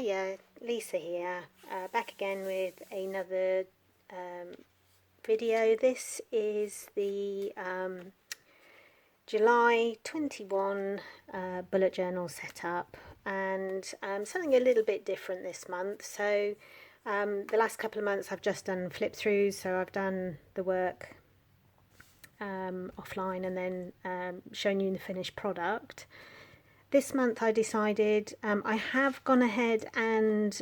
Hiya, Lisa here, back again with another video. This is the July 21 bullet journal setup, and something a little bit different this month. So the last couple of months I've just done flip throughs, so I've done the work offline and then shown you the finished product. This month I decided I have gone ahead and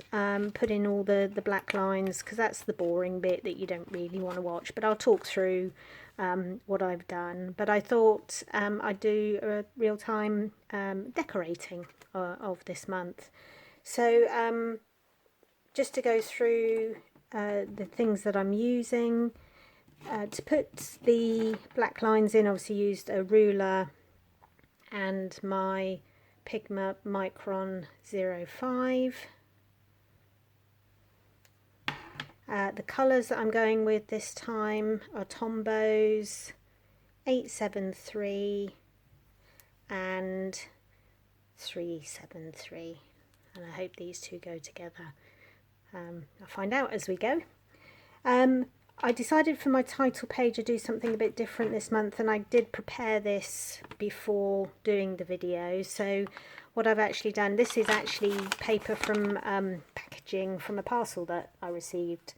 put in all the black lines, because that's the boring bit that you don't really want to watch, but I'll talk through what I've done. But I thought I'd do a real-time decorating of this month. So just to go through the things that I'm using to put the black lines in, obviously used a ruler and my Pigma Micron 05. The colours that I'm going with this time are Tombows 873 and 373, and I hope these two go together. I'll find out as we go. I decided for my title page to do something a bit different this month, and I did prepare this before doing the video. So what I've actually done, this is actually paper from packaging from a parcel that I received,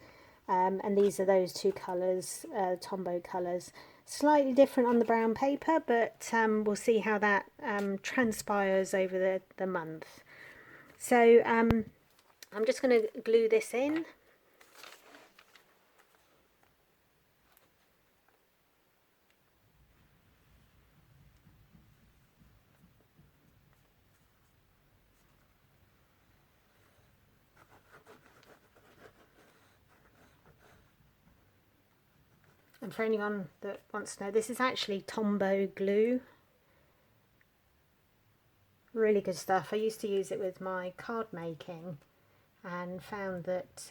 and these are those two colours, Tombow colours. Slightly different on the brown paper, but we'll see how that transpires over the month. So I'm just going to glue this in. And for anyone that wants to know, this is actually Tombow glue. Really good stuff. I used to use it with my card making and found that,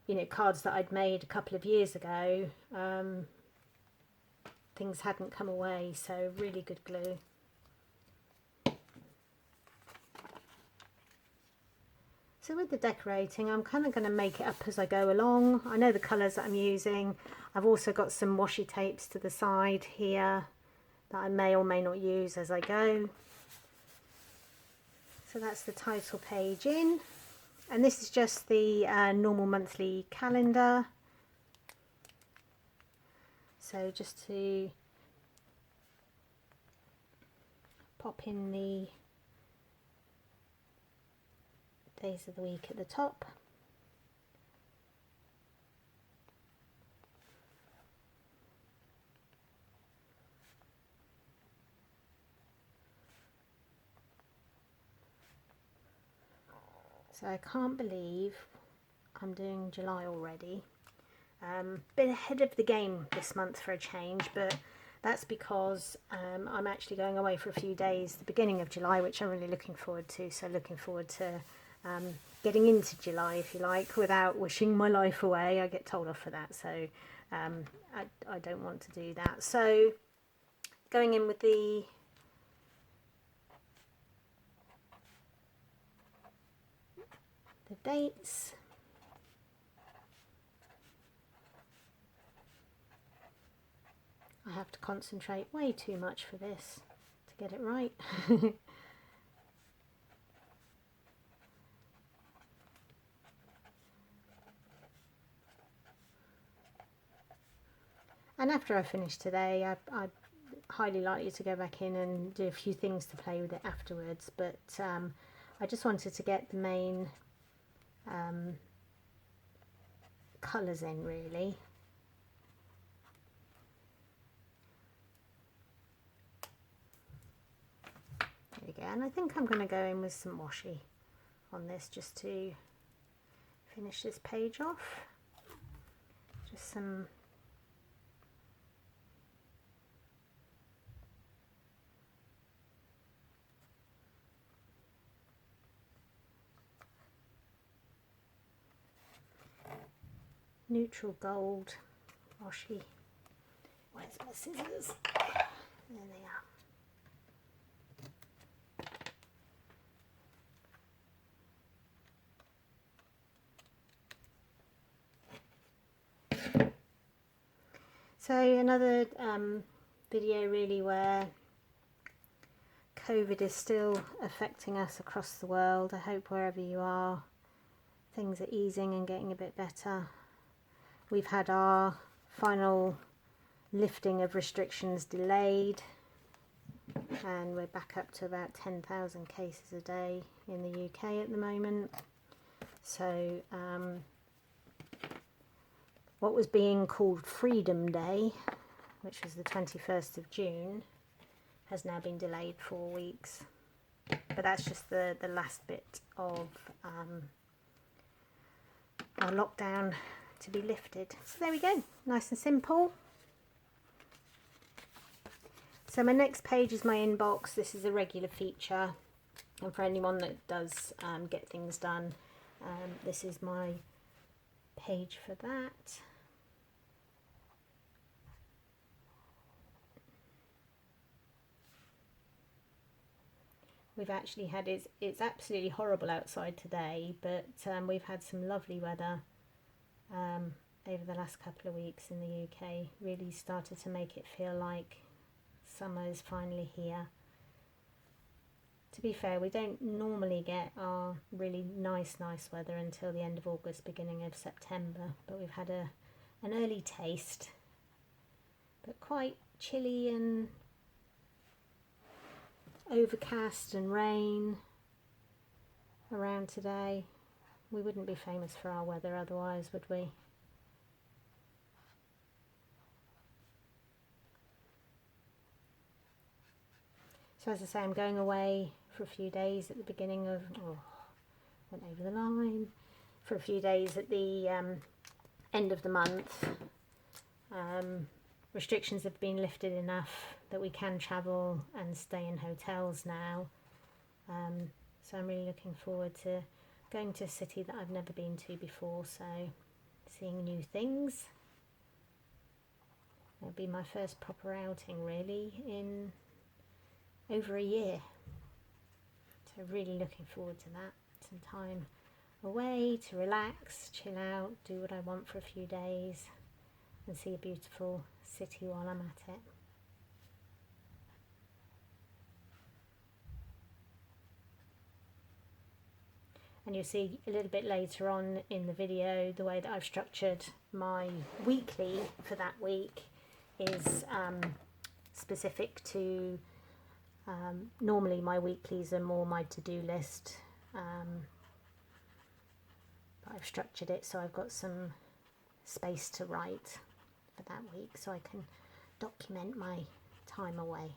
you know, cards that I'd made a couple of years ago, things hadn't come away, so really good glue. So with the decorating, I'm kind of going to make it up as I go along. I know the colours that I'm using. I've also got some washi tapes to the side here that I may or may not use as I go. So that's the title page in. And this is just the normal monthly calendar. So just to pop in the days of the week at the top. So I can't believe I'm doing July already. Been ahead of the game this month for a change, but that's because I'm actually going away for a few days the beginning of July, which I'm really looking forward to. So looking forward to getting into July, if you like, without wishing my life away. I get told off for that, so I don't want to do that. So going in with the dates. I have to concentrate way too much for this to get it right. And after I finish today, I'm highly likely to go back in and do a few things to play with it afterwards, but I just wanted to get the main colours in, really. There we go, and I think I'm going to go in with some washi on this just to finish this page off. Just some neutral gold washi. Where's my scissors? There they are. So another video really where COVID is still affecting us across the world. I hope wherever you are, things are easing and getting a bit better. We've had our final lifting of restrictions delayed, and we're back up to about 10,000 cases a day in the UK at the moment. So what was being called Freedom Day, which was the 21st of June, has now been delayed 4 weeks. But that's just the last bit of our lockdown to be lifted. So there we go, nice and simple. So my next page is my inbox. This is a regular feature, and for anyone that does get things done, this is my page for that. We've actually had, it's absolutely horrible outside today, but we've had some lovely weather over the last couple of weeks in the UK. Really started to make it feel like summer is finally here. To be fair, we don't normally get our really nice weather until the end of August, beginning of September, but we've had an early taste, but quite chilly and overcast and rain around today. We wouldn't be famous for our weather otherwise, would we? So as I say, I'm going away for a few days at the beginning of, went over the line, for a few days at the end of the month. Restrictions have been lifted enough that we can travel and stay in hotels now. So I'm really looking forward to going to a city that I've never been to before, so seeing new things. It'll be my first proper outing really in over a year. So really looking forward to that. Some time away to relax, chill out, do what I want for a few days and see a beautiful city while I'm at it. And you'll see a little bit later on in the video the way that I've structured my weekly for that week is specific to, normally my weeklies are more my to-do list, but I've structured it so I've got some space to write for that week so I can document my time away.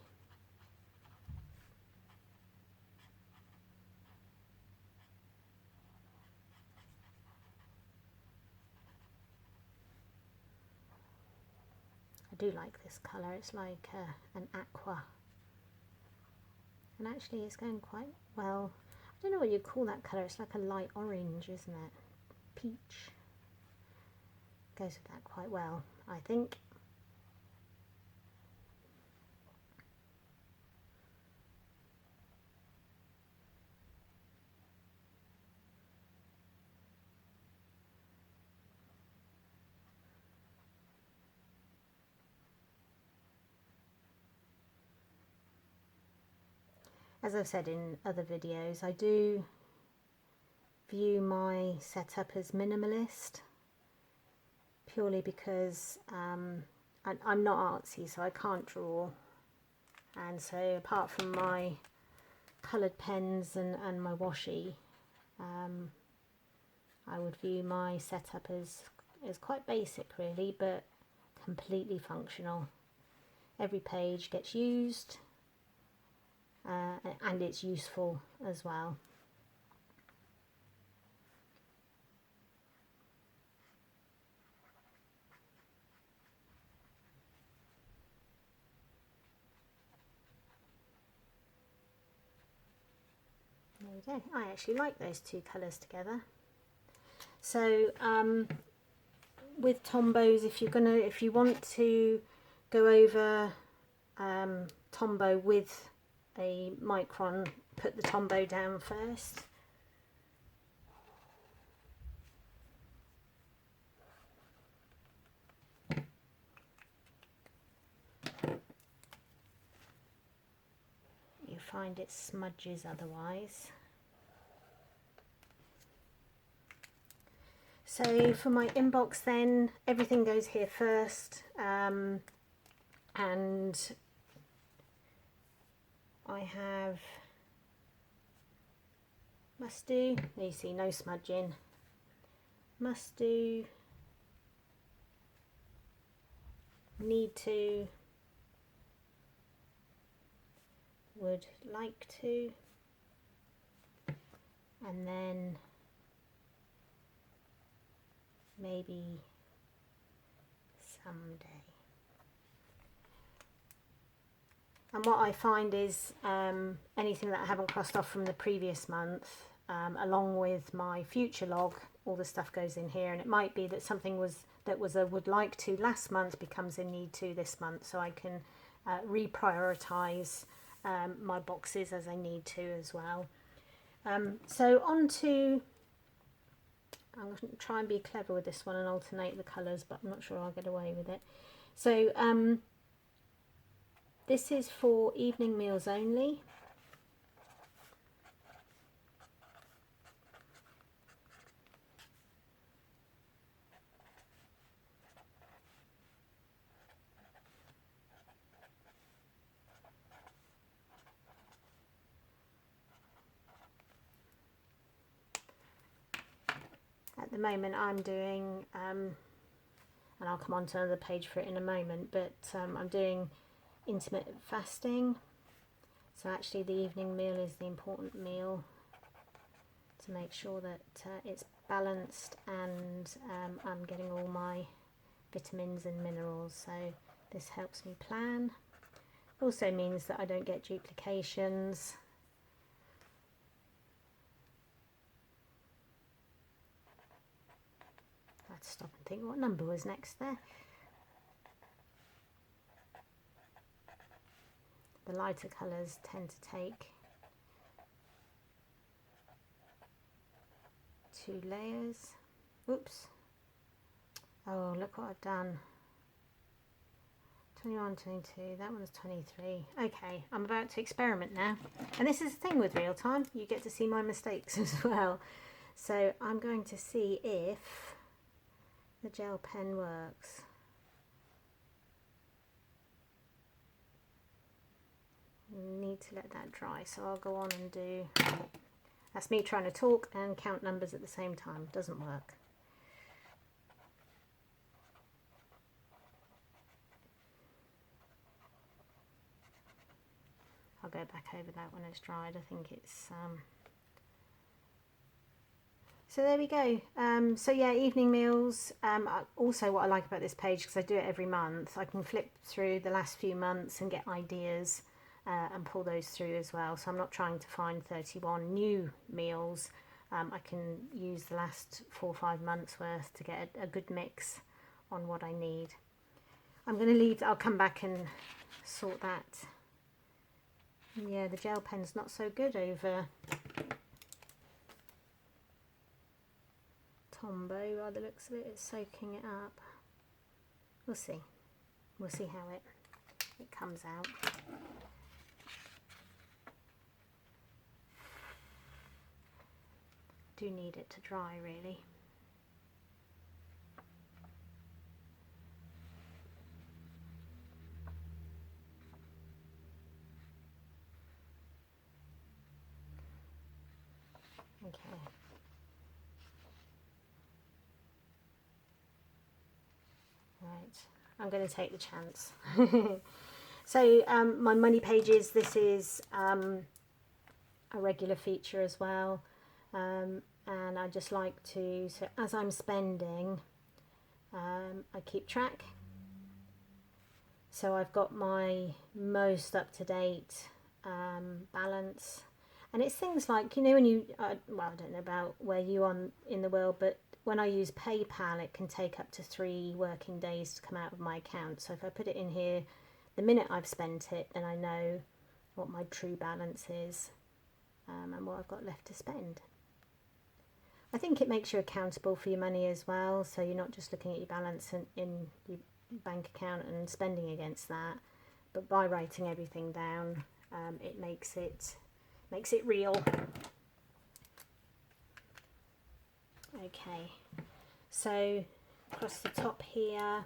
I do like this colour, it's like an aqua, and actually it's going quite well. I don't know what you call that colour, it's like a light orange, isn't it? Peach. Goes with that quite well, I think. As I've said in other videos, I do view my setup as minimalist, purely because I'm not artsy, so I can't draw, and so apart from my coloured pens and my washi, I would view my setup as quite basic really, but completely functional. Every page gets used, and it's useful as well. There we go. I actually like those two colours together. So with Tombos, if you want to go over Tombow with a micron, put the Tombow down first. find it smudges otherwise. So for my inbox then, everything goes here first, and I have must do, you see no smudging, must do, need to, would like to, and then maybe someday. And what I find is anything that I haven't crossed off from the previous month, along with my future log, all the stuff goes in here, and it might be that something that was a would like to last month becomes a need to this month, so I can reprioritize my boxes as I need to as well. So on to, I'm going to try and be clever with this one and alternate the colours, but I'm not sure I'll get away with it. So this is for evening meals only. At the moment I'm doing, and I'll come on to another page for it in a moment, but I'm doing intermittent fasting. So actually the evening meal is the important meal to make sure that it's balanced and I'm getting all my vitamins and minerals. So this helps me plan. Also means that I don't get duplications. I had to stop and think what number was next there. The lighter colours tend to take 2 layers. Oops. Oh, look what I've done. 21, 22, that one's 23. Okay, I'm about to experiment now. And this is the thing with real time, you get to see my mistakes as well. So I'm going to see if the gel pen works. Need to let that dry, so I'll go on and do, that's me trying to talk and count numbers at the same time, doesn't work. I'll go back over that when it's dried. I think it's so there we go. So yeah, evening meals. Also what I like about this page, because I do it every month, I can flip through the last few months and get ideas and pull those through as well. So I'm not trying to find 31 new meals. I can use the last 4 or 5 months worth to get a good mix on what I need. I'm going to leave, I'll come back and sort that. Yeah, the gel pen's not so good over Tombow by the looks of it. It's soaking it up. We'll see. We'll see how it comes out. Do need it to dry really. Okay. Right, I'm going to take the chance. So my money pages, this is a regular feature as well. And I just like to, so as I'm spending, I keep track. So I've got my most up-to-date balance. And it's things like, you know, when you, well, I don't know about where you are in the world, but when I use PayPal, it can take up to 3 working days to come out of my account. So if I put it in here, the minute I've spent it, then I know what my true balance is and what I've got left to spend. I think it makes you accountable for your money as well, so you're not just looking at your balance in your bank account and spending against that, but by writing everything down, it makes it real. Okay, so across the top here,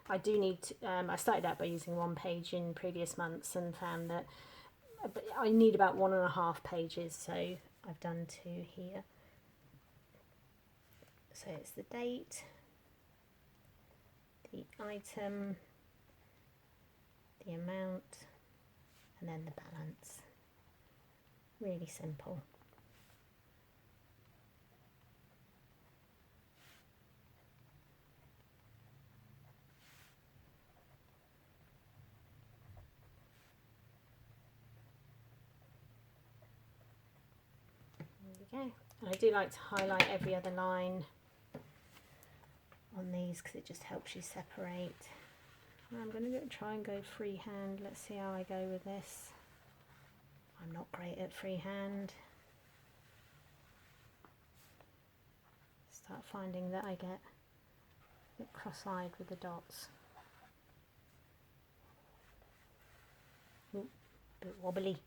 I do need to, I started out by using 1 page in previous months and found that I need about 1.5 pages, so I've done 2 here. So it's the date, the item, the amount, and then the balance. Really simple. There we go. And I do like to highlight every other line on these because it just helps you separate. I'm going to try and go freehand. Let's see how I go with this. I'm not great at freehand. Start finding that I get a bit cross-eyed with the dots. Ooh, a bit wobbly.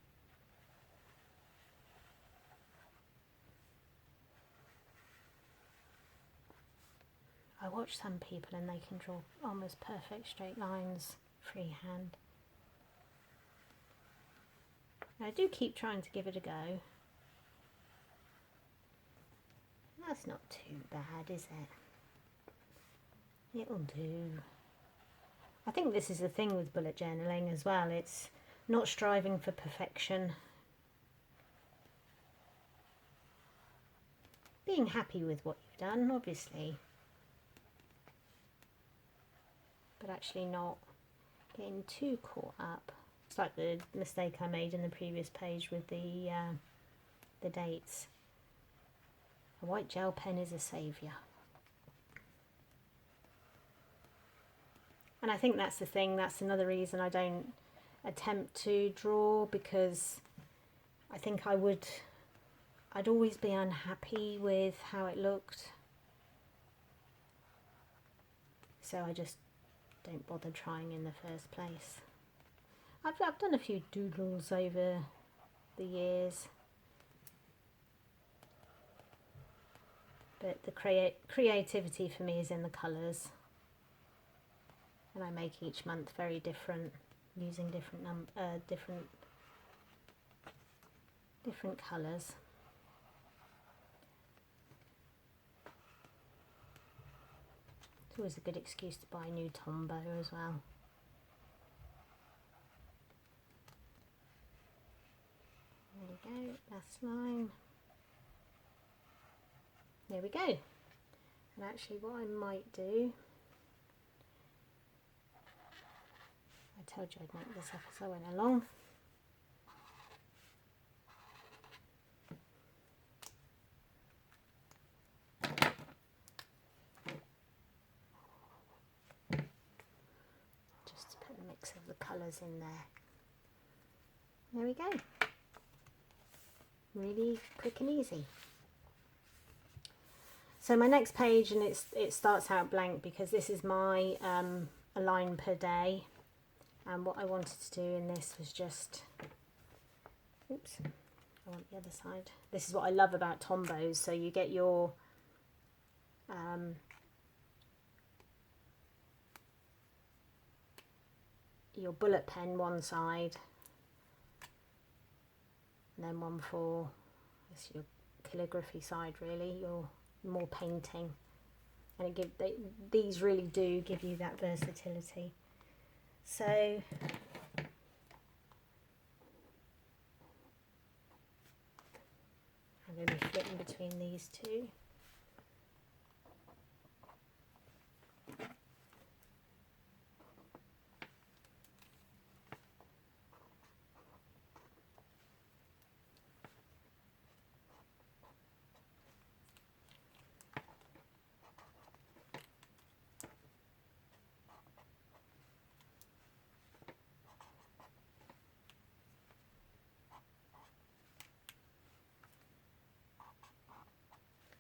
I watch some people and they can draw almost perfect straight lines freehand. I do keep trying to give it a go. That's not too bad, is it? It'll do. I think this is the thing with bullet journaling as well. It's not striving for perfection. Being happy with what you've done, obviously. But actually not getting too caught up. It's like the mistake I made in the previous page with the dates. A white gel pen is a saviour. And I think that's the thing, that's another reason I don't attempt to draw, because I think I'd always be unhappy with how it looked. So I just don't bother trying in the first place. I've done a few doodles over the years, but the creativity for me is in the colours, and I make each month very different, using different colours. It's always a good excuse to buy new Tombow as well. There we go, last line. There we go. And actually what I might do, I told you I'd make this up as I went along. Just to put a mix of the colours in there. There we go. Really quick and easy. So my next page, and it starts out blank because this is my a line per day, and what I wanted to do in this was just, oops, I want the other side. This is what I love about Tombows. So you get your bullet pen one side, and then one for your calligraphy side, really, your more painting, and these really do give you that versatility. So I'm going to be flipping between these two.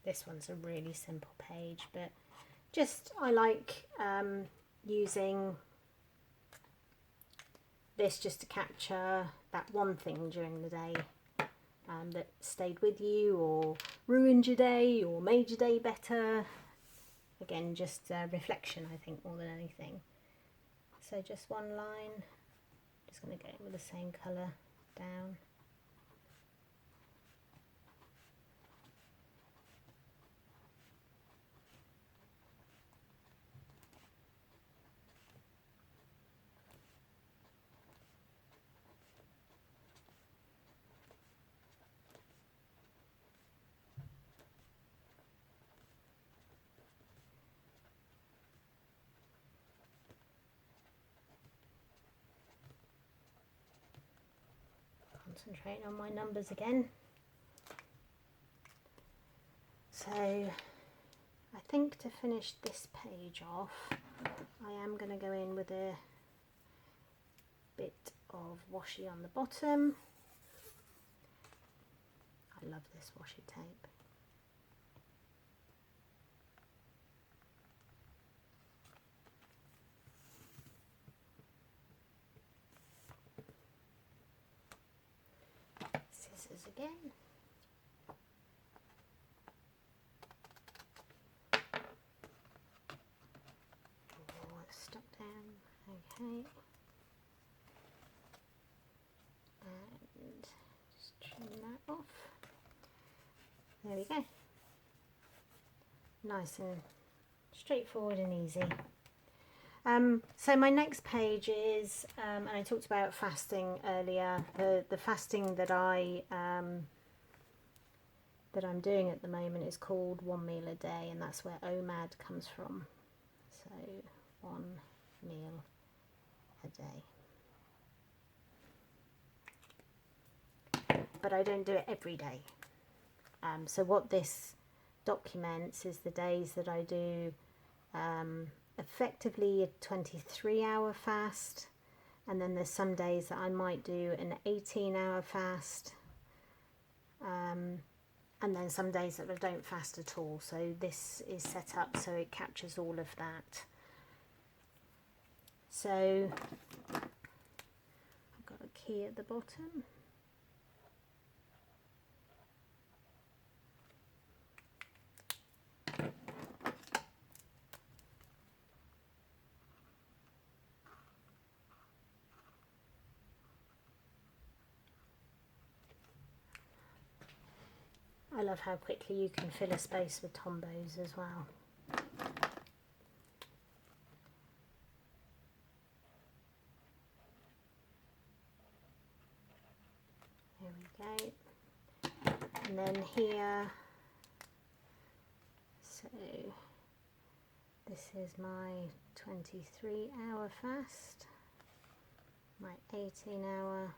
This one's a really simple page, but just I like using this just to capture that one thing during the day that stayed with you or ruined your day or made your day better. Again, just reflection, I think, more than anything. So just one line, just going to go with the same colour down. Concentrate on my numbers again. So I think to finish this page off, I am going to go in with a bit of washi on the bottom. I love this washi tape. Scissors again. Oh, it's stuck down. Okay. And just trim that off. There we go. Nice and straightforward and easy. So my next page is, and I talked about fasting earlier, the fasting that I'm doing at the moment is called 1 meal a day, and that's where OMAD comes from. So 1 meal a day. But I don't do it every day. So what this documents is the days that I do effectively a 23-hour fast, and then there's some days that I might do an 18-hour fast, and then some days that I don't fast at all. So this is set up so it captures all of that. So I've got a key at the bottom. I love how quickly you can fill a space with tombos as well. There we go. And then here, so this is my 23-hour fast, my 18-hour,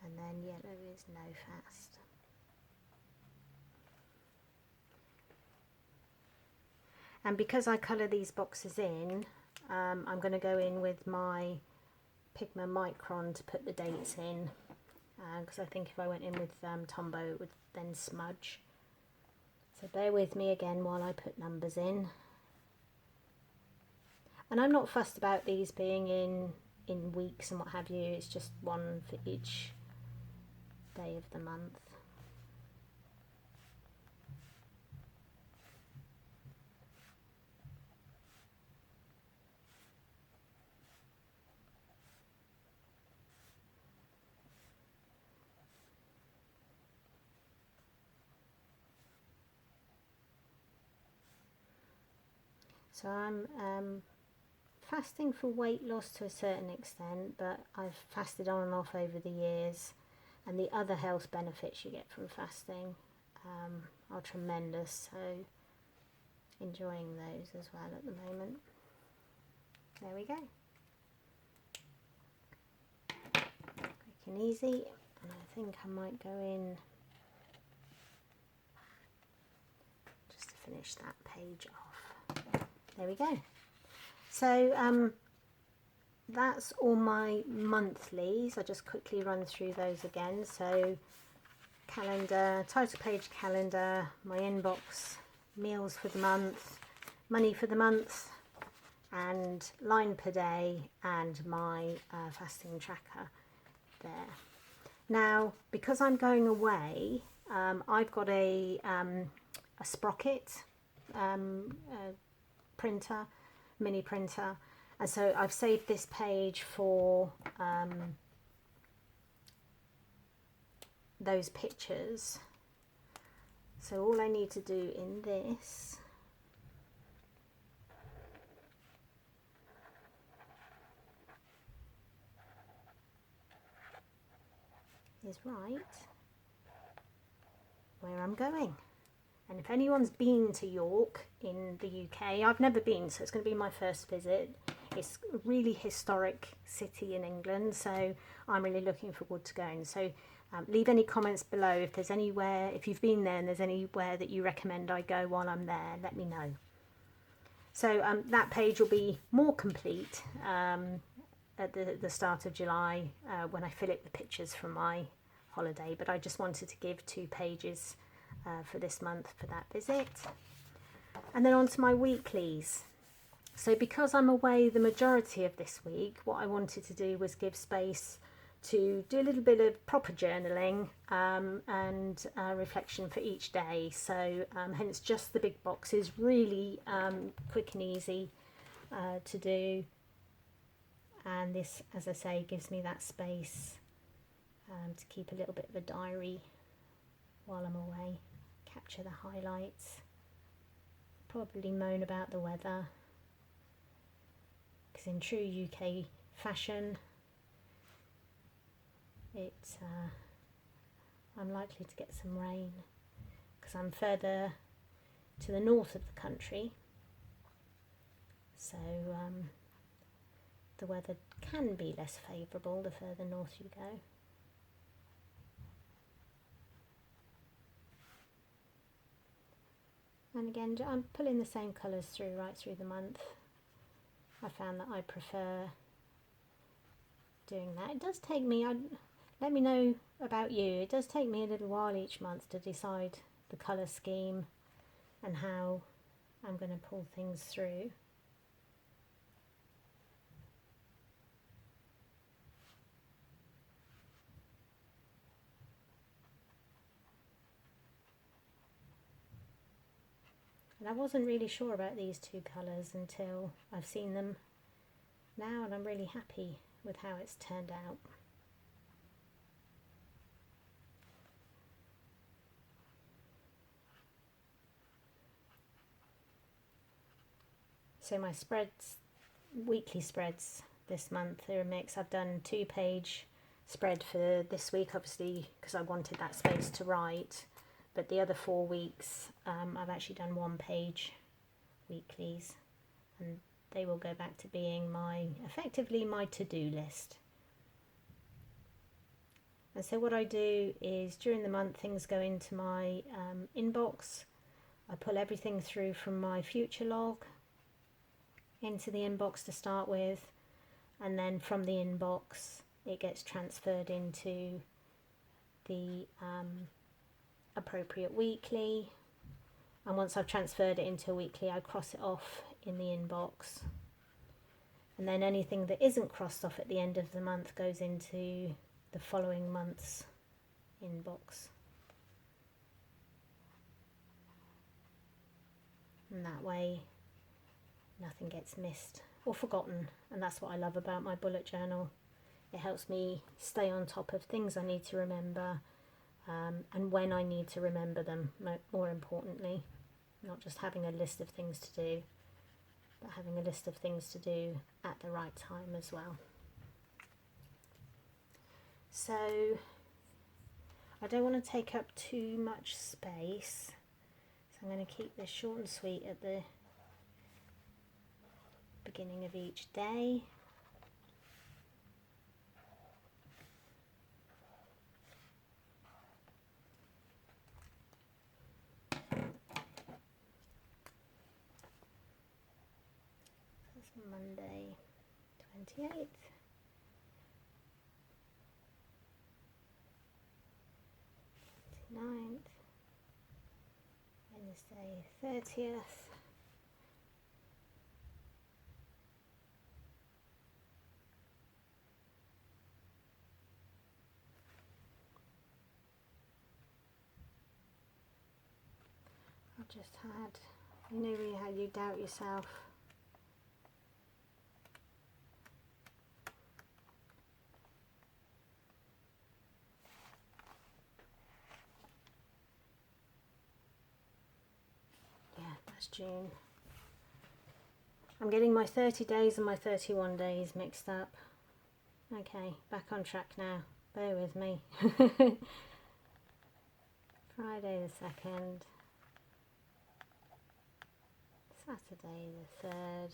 and then yellow is no fast. And because I colour these boxes in, I'm going to go in with my Pigma Micron to put the dates in, because I think if I went in with Tombow it would then smudge. So bear with me again while I put numbers in. And I'm not fussed about these being in weeks and what have you, it's just one for each day of the month. So I'm fasting for weight loss to a certain extent, but I've fasted on and off over the years, and the other health benefits you get from fasting are tremendous, so enjoying those as well at the moment. There we go. Quick and easy, and I think I might go in just to finish that page off. There we go. So that's all my monthlies. I'll just quickly run through those again. So calendar, title page calendar, my inbox, meals for the month, money for the month, and line per day and my fasting tracker there. Now, because I'm going away, I've got a sprocket printer, mini printer, and so I've saved this page for those pictures. So all I need to do in this is write where I'm going. And if anyone's been to York in the UK, I've never been, so it's going to be my first visit. It's a really historic city in England, so I'm really looking forward to going. So leave any comments below if there's anywhere, if you've been there and there's anywhere that you recommend I go while I'm there, let me know. So that page will be more complete at the start of July when I fill it with pictures from my holiday, but I just wanted to give 2 pages for this month for that visit. And then on to my weeklies. So because I'm away the majority of this week, what I wanted to do was give space to do a little bit of proper journaling and reflection for each day. So hence just the big boxes, really quick and easy to do. And this, as I say, gives me that space to keep a little bit of a diary while I'm away, capture the highlights, probably moan about the weather, because in true UK fashion, I'm likely to get some rain because I'm further to the north of the country, so the weather can be less favourable the further north you go. And again, I'm pulling the same colours through right through the month. I found that I prefer doing that. It does take me, let me know about you, it does take me a little while each month to decide the colour scheme and how I'm going to pull things through. And I wasn't really sure about these 2 colours until I've seen them now, and I'm really happy with how it's turned out. So my spreads, weekly spreads this month, are a mix. I've done 2-page spread for this week, obviously, because I wanted that space to write. But the other 4 weeks, I've actually done 1-page weeklies, and they will go back to being effectively my to-do list. And so what I do is during the month, things go into my inbox. I pull everything through from my future log into the inbox to start with, and then from the inbox it gets transferred into the appropriate weekly, and once I've transferred it into a weekly, I cross it off in the inbox, and then anything that isn't crossed off at the end of the month goes into the following month's inbox, and that way nothing gets missed or forgotten. And that's what I love about my bullet journal. It helps me stay on top of things I need to remember, and when I need to remember them, more importantly, not just having a list of things to do, but having a list of things to do at the right time as well. So I don't want to take up too much space, so I'm going to keep this short and sweet at the beginning of each day. Monday 28th, Wednesday 30th, just had, you know, really how you doubt yourself. Yeah, that's June. I'm getting my 30 days and my 31 days mixed up. Okay, back on track now. Bear with me. Friday the 2nd. Saturday the 3rd.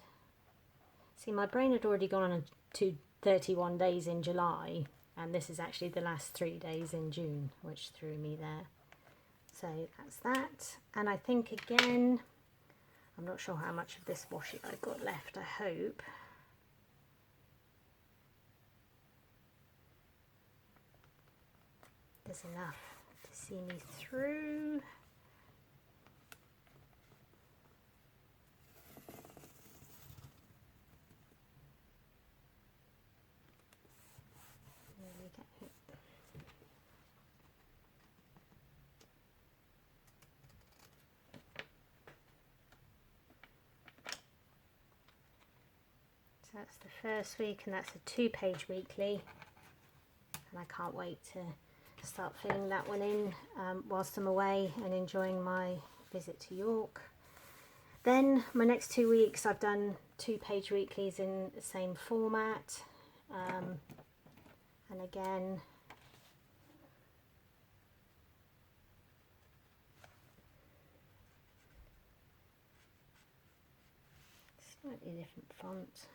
See, my brain had already gone on to 31 days in July, and this is actually the last 3 days in June, which threw me there. So that's that. And I think again, I'm not sure how much of this washi I've got left, I hope. There's enough to see me through. There we go. So that's the first week, and that's a 2-page weekly, and I can't wait to start filling that one in whilst I'm away and enjoying my visit to York. Then my next 2 weeks I've done 2-page weeklies in the same format, and again slightly different font.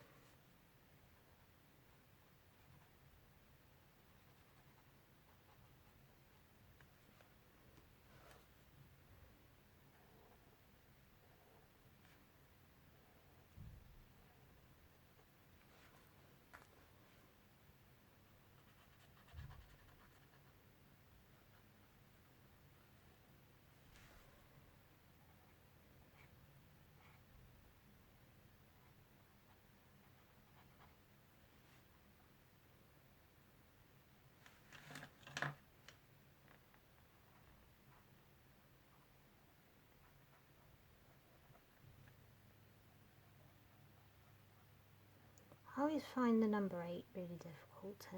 I always find the number 8 really difficult to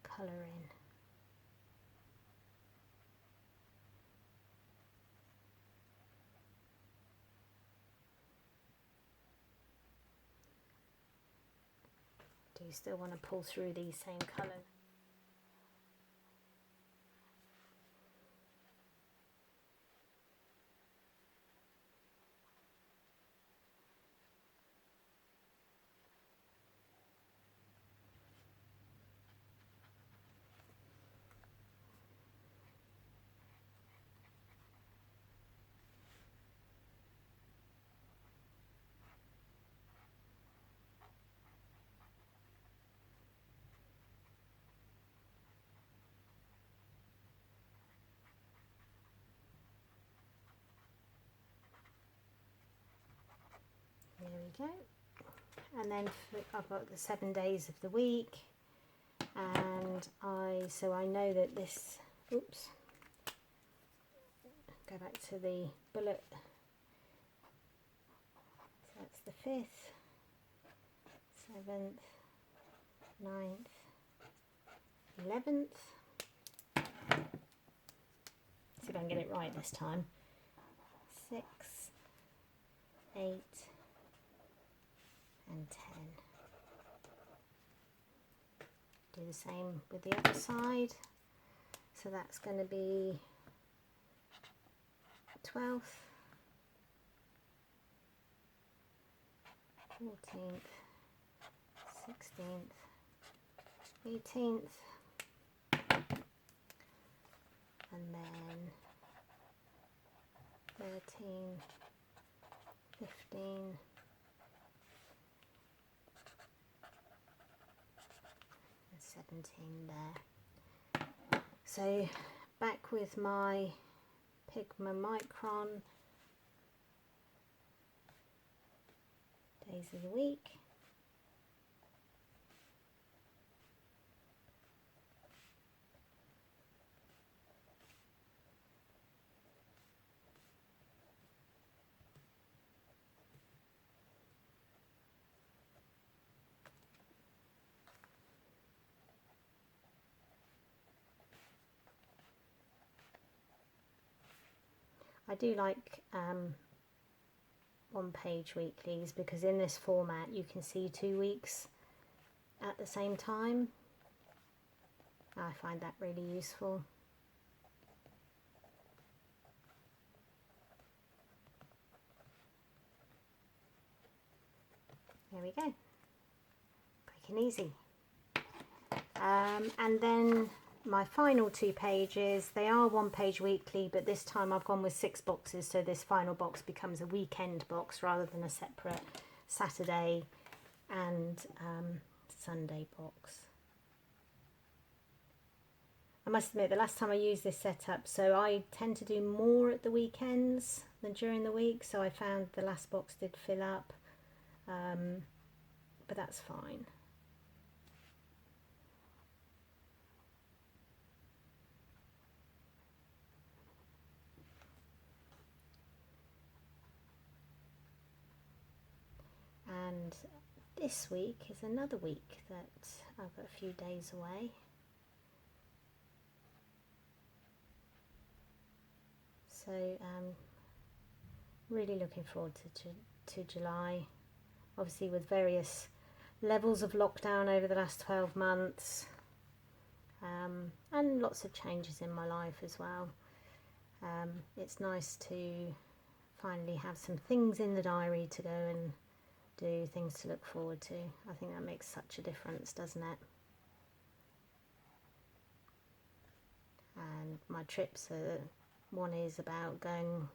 colour in. Do you still want to pull through these same colours? There we go. And then I've got the 7 days of the week, and so I know that this, oops, go back to the bullet, so that's the 5th, 7th, 9th, 11th, see if I can get it right this time, 6, 8 and 10. Do the same with the other side, so that's going to be 12th, 14th, 16th, 18th, and then 13, 15, and 17 there. So back with my Pigma Micron days of the week. I do like one-page weeklies because in this format you can see 2 weeks at the same time. I find that really useful. There we go, quick and easy. And then my final 2 pages, they are 1-page weekly, but this time I've gone with 6 boxes, so this final box becomes a weekend box rather than a separate Saturday and Sunday box. I must admit, the last time I used this setup, so I tend to do more at the weekends than during the week, so I found the last box did fill up, but that's fine. And this week is another week that I've got a few days away. So really looking forward to July. Obviously with various levels of lockdown over the last 12 months and lots of changes in my life as well. It's nice to finally have some things in the diary to go and do, things to look forward to. I think that makes such a difference, doesn't it? And my trips are, one is about going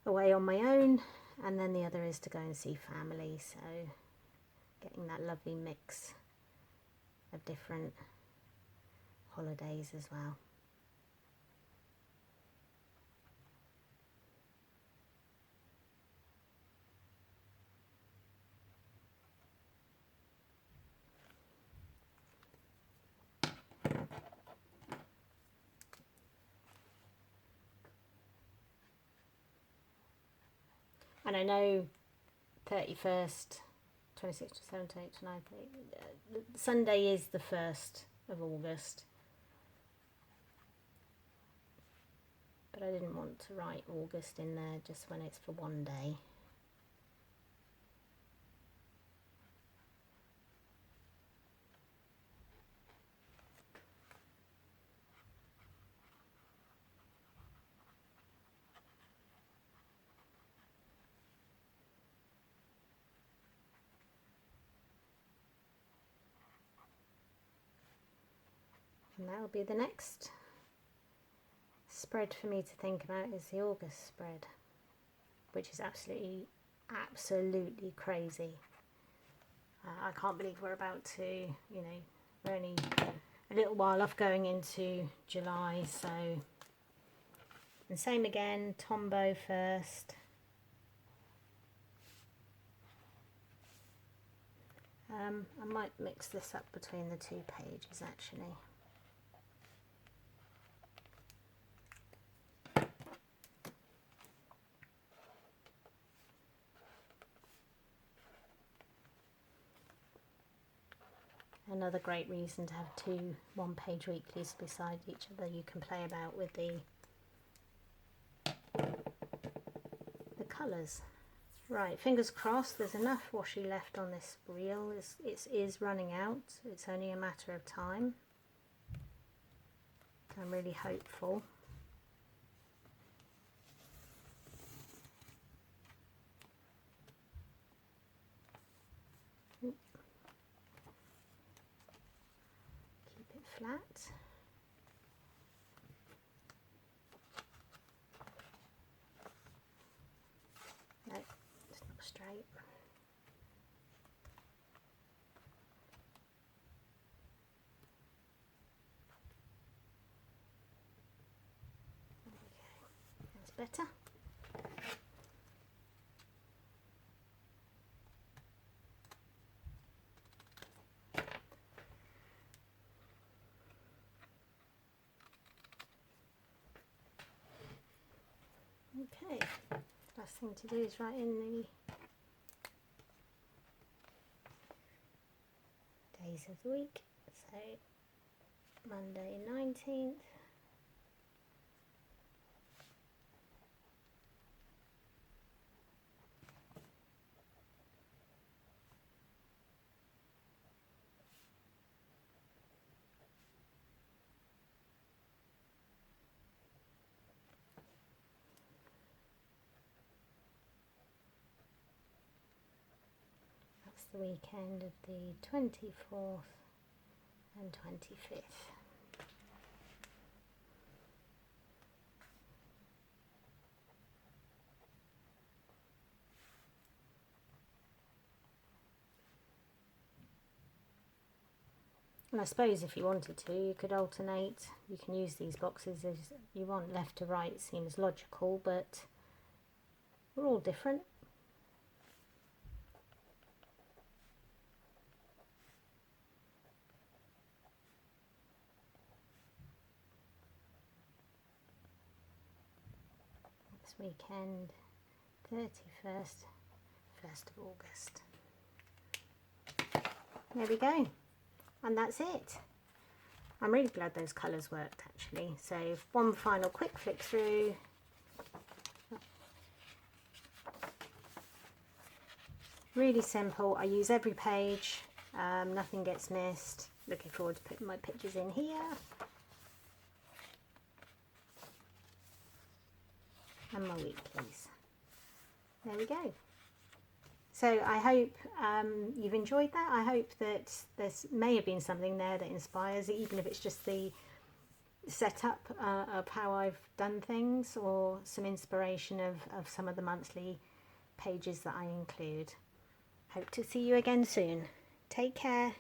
away on my own, and then the other is to go and see family, so getting that lovely mix of different holidays as well. And I know 31st, 26th, 27th, 29th, Sunday is the 1st of August. But I didn't want to write August in there just when it's for one day. And that'll be the next spread for me to think about, is the August spread, which is absolutely crazy. I can't believe we're about to, you know, we're only a little while off going into July, so. And same again, Tombow first. I might mix this up between the 2 pages actually. Another great reason to have 2 1-page weeklies beside each other. You can play about with the colours. Right, fingers crossed there's enough washi left on this reel. It is running out. It's only a matter of time. I'm really hopeful. Keep it flat. No, it's not straight. Okay, that's better. Okay, last thing to do is write in the days of the week. So Monday 19th, the weekend of the 24th and 25th. And I suppose if you wanted to, you could alternate. You can use these boxes as you want, left to right. It seems logical, but we're all different. This weekend, 31st, 1st of August. There we go. And that's it. I'm really glad those colours worked actually. So one final quick flick through. Really simple. I use every page. Nothing gets missed. Looking forward to putting my pictures in here. And my weeklies. There we go. So I hope you've enjoyed that. I hope that there may have been something there that inspires, even if it's just the setup of how I've done things, or some inspiration of some of the monthly pages that I include. Hope to see you again soon. Take care.